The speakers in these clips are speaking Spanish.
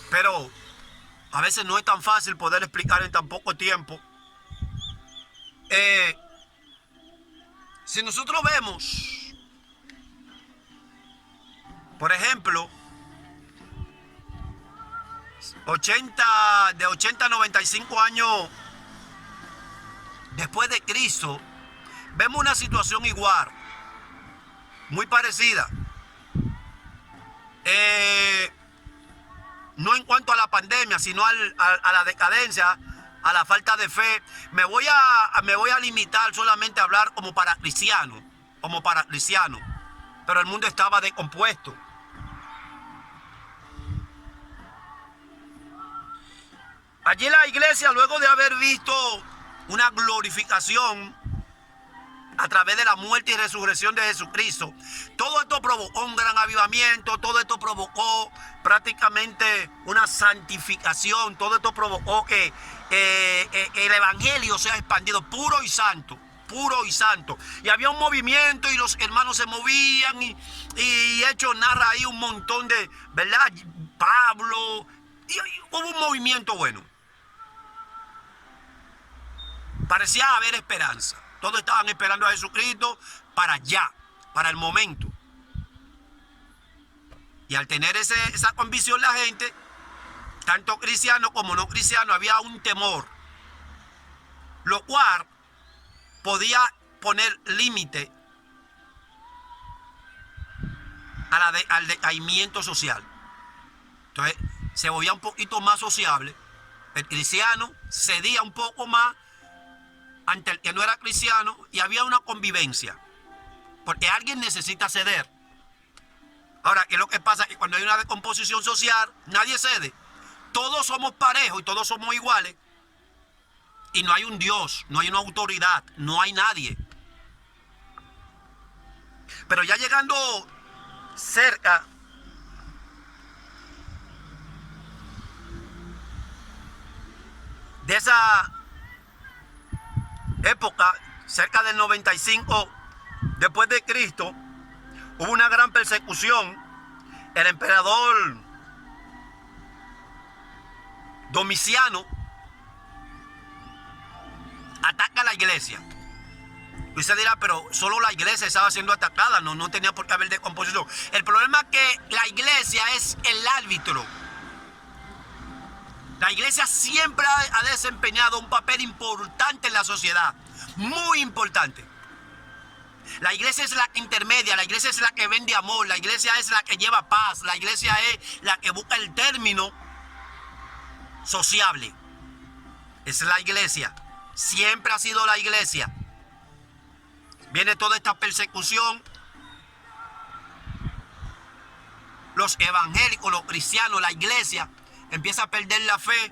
pero a veces no es tan fácil poder explicar en tan poco tiempo. Si nosotros vemos, por ejemplo, de 80 a 95 años después de Cristo, vemos una situación igual, muy parecida. No en cuanto a la pandemia, sino a la decadencia, a la falta de fe. Me voy a limitar solamente a hablar como para cristianos, pero el mundo estaba descompuesto. Allí la iglesia, luego de haber visto una glorificación a través de la muerte y resurrección de Jesucristo, todo esto provocó un gran avivamiento, todo esto provocó prácticamente una santificación, todo esto provocó que el evangelio sea expandido puro y santo. Y había un movimiento y los hermanos se movían y Hechos narra ahí un montón de, ¿verdad? Pablo, y hubo un movimiento bueno. Parecía haber esperanza. Todos estaban esperando a Jesucristo para allá, para el momento. Y al tener esa convicción la gente, tanto cristiano como no cristiano, había un temor, lo cual podía poner límite al decaimiento social. Entonces se volvía un poquito más sociable. El cristiano cedía un poco más ante el que no era cristiano y había una convivencia, porque alguien necesita ceder. Ahora, ¿qué es lo que pasa? Que cuando hay una descomposición social, nadie cede. Todos somos parejos y todos somos iguales. Y no hay un Dios, no hay una autoridad, no hay nadie. Pero ya llegando cerca de esa época, cerca del 95 después de Cristo, hubo una gran persecución. El emperador Domiciano ataca a la iglesia. Y usted dirá, pero solo la iglesia estaba siendo atacada, no tenía por qué haber descomposición. El problema es que la iglesia es el árbitro. La iglesia siempre ha desempeñado un papel importante en la sociedad, muy importante. La iglesia es la que intermedia, la iglesia es la que vende amor, la iglesia es la que lleva paz, la iglesia es la que busca el término sociable. Es la iglesia, siempre ha sido la iglesia. Viene toda esta persecución. Los evangélicos, los cristianos, la iglesia empieza a perder la fe,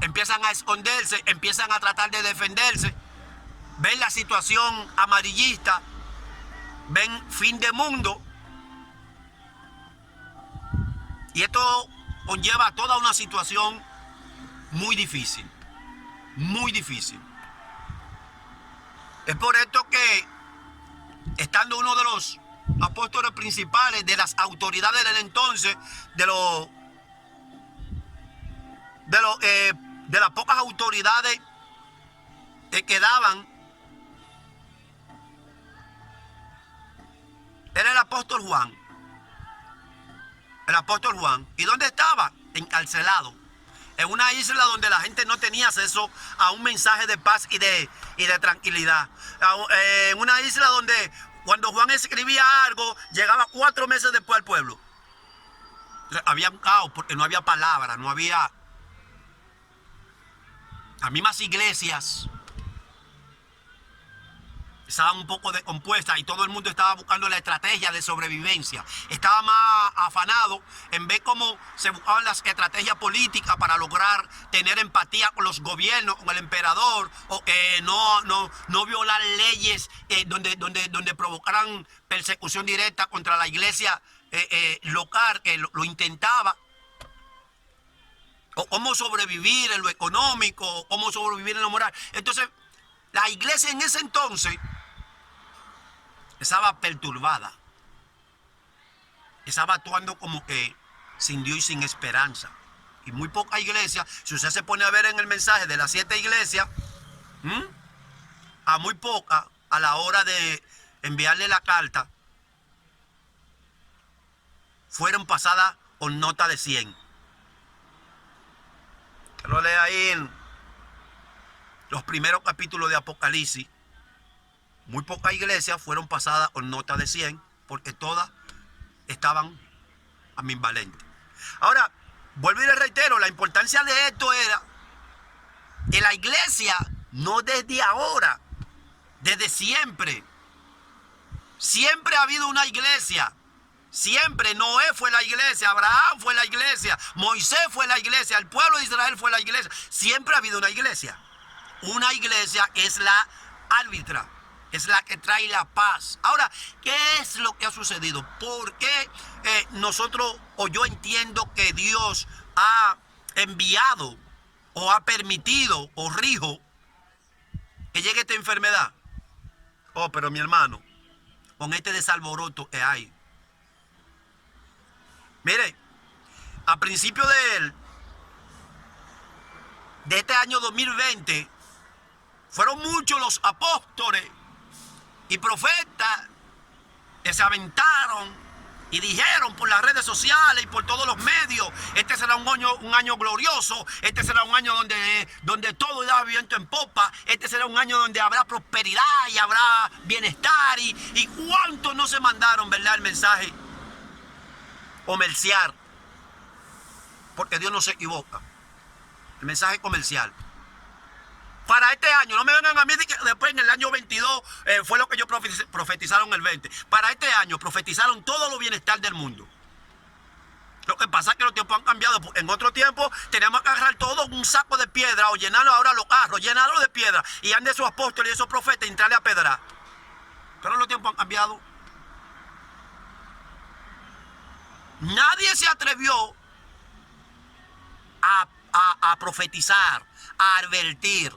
empiezan a esconderse, empiezan a tratar de defenderse, ven la situación amarillista, ven fin de mundo, y esto conlleva toda una situación muy difícil, muy difícil. Es por esto que, estando uno de los apóstoles principales, de las autoridades del entonces, de las pocas autoridades que quedaban, era el apóstol Juan. El apóstol Juan. ¿Y dónde estaba? Encarcelado. En una isla donde la gente no tenía acceso a un mensaje de paz y de tranquilidad. En una isla donde cuando Juan escribía algo, llegaba 4 meses después al pueblo. Entonces, había un caos porque no había palabra, no había... Las mismas iglesias estaban un poco descompuestas y todo el mundo estaba buscando la estrategia de sobrevivencia. Estaba más afanado en ver cómo se buscaban las estrategias políticas para lograr tener empatía con los gobiernos, con el emperador, o que no violar leyes donde provocaran persecución directa contra la iglesia local, que lo intentaba. O cómo sobrevivir en lo económico, cómo sobrevivir en lo moral. Entonces, la iglesia en ese entonces estaba perturbada. Estaba actuando como que sin Dios y sin esperanza. Y muy poca iglesia, si usted se pone a ver en el mensaje de las 7 iglesias, a muy poca, a la hora de enviarle la carta, fueron pasadas con nota de 100. Que lo lea ahí en los primeros capítulos de Apocalipsis. Muy pocas iglesias fueron pasadas con nota de 100 porque todas estaban ambivalentes. Ahora, vuelvo y le reitero, la importancia de esto era que la iglesia, no desde ahora, desde siempre. Siempre ha habido una iglesia. Siempre. Noé fue la iglesia, Abraham fue la iglesia, Moisés fue la iglesia, el pueblo de Israel fue la iglesia. Siempre ha habido una iglesia. Una iglesia que es la árbitra, es la que trae la paz. Ahora, ¿qué es lo que ha sucedido? ¿Por qué nosotros, o yo entiendo que Dios ha enviado o ha permitido o rijo que llegue esta enfermedad? Oh, pero mi hermano, con este desalboroto que hay. Mire, a principio de este año 2020, fueron muchos los apóstoles y profetas que se aventaron y dijeron por las redes sociales y por todos los medios: este será un año glorioso, este será un año donde todo da viento en popa, este será un año donde habrá prosperidad y habrá bienestar. Y cuántos no se mandaron, ¿verdad?, el mensaje comercial, porque Dios no se equivoca. El mensaje comercial para este año, no me vengan a mí que después en el año 22 fue lo que ellos profetizaron el 20. Para este año profetizaron todo lo bienestar del mundo. Lo que pasa es que los tiempos han cambiado. En otro tiempo teníamos que agarrar todo un saco de piedra o llenarlo ahora los carros, llenarlo de piedra y ande esos apóstoles y esos profetas y entrarle a pedrar. Pero los tiempos han cambiado. Nadie se atrevió a profetizar, a advertir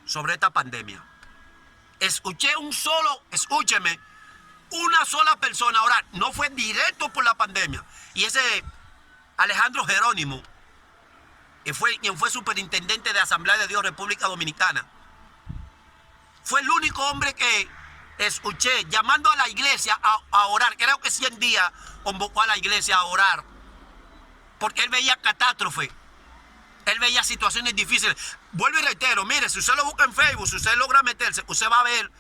sobre esta pandemia. Escúcheme, una sola persona orar. No fue directo por la pandemia. Y ese Alejandro Jerónimo, quien fue superintendente de Asamblea de Dios República Dominicana, fue el único hombre que escuché llamando a la iglesia a orar. Creo que 100 días convocó a la iglesia a orar, porque él veía catástrofe, él veía situaciones difíciles. Vuelvo y reitero, mire, si usted lo busca en Facebook, si usted logra meterse, usted va a ver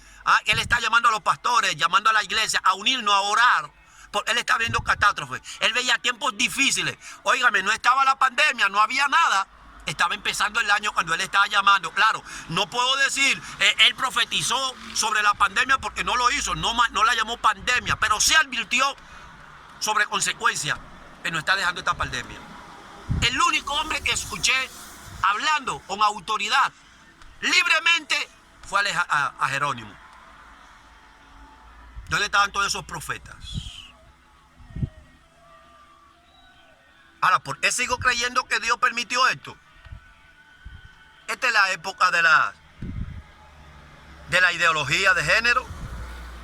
que él está llamando a los pastores, llamando a la iglesia a unirnos, a orar, porque él está viendo catástrofe. Él veía tiempos difíciles. Óigame, no estaba la pandemia, no había nada. Estaba empezando el año cuando él estaba llamando. Claro, no puedo decir, él profetizó sobre la pandemia porque no lo hizo, no la llamó pandemia, pero sí advirtió sobre consecuencias que nos está dejando esta pandemia. El único hombre que escuché hablando con autoridad, libremente, fue a Jerónimo. ¿Dónde estaban todos esos profetas? Ahora, ¿por qué sigo creyendo que Dios permitió esto? Esta es la época de la ideología de género,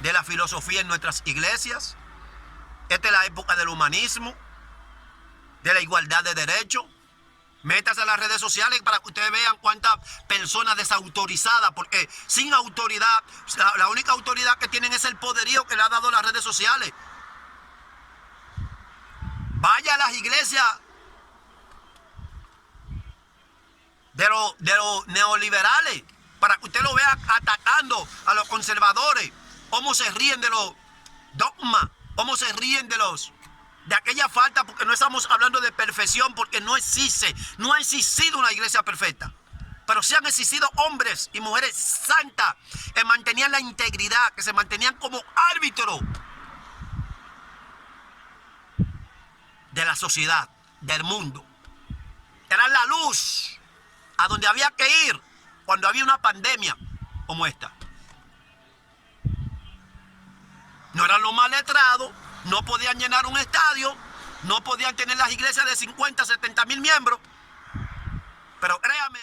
de la filosofía en nuestras iglesias. Esta es la época del humanismo, de la igualdad de derechos. Métase a las redes sociales para que ustedes vean cuántas personas desautorizadas, porque sin autoridad, la única autoridad que tienen es el poderío que le ha dado las redes sociales. Vaya a las iglesias de los neoliberales para que usted lo vea atacando a los conservadores, cómo se ríen de los dogmas, cómo se ríen de aquella falta, porque no estamos hablando de perfección, porque no ha existido una iglesia perfecta, pero sí han existido hombres y mujeres santas que mantenían la integridad, que se mantenían como árbitros de la sociedad, del mundo. Eran la luz a donde había que ir cuando había una pandemia como esta. No eran los más letrados, no podían llenar un estadio, no podían tener las iglesias de 50, 70 mil miembros, pero créame.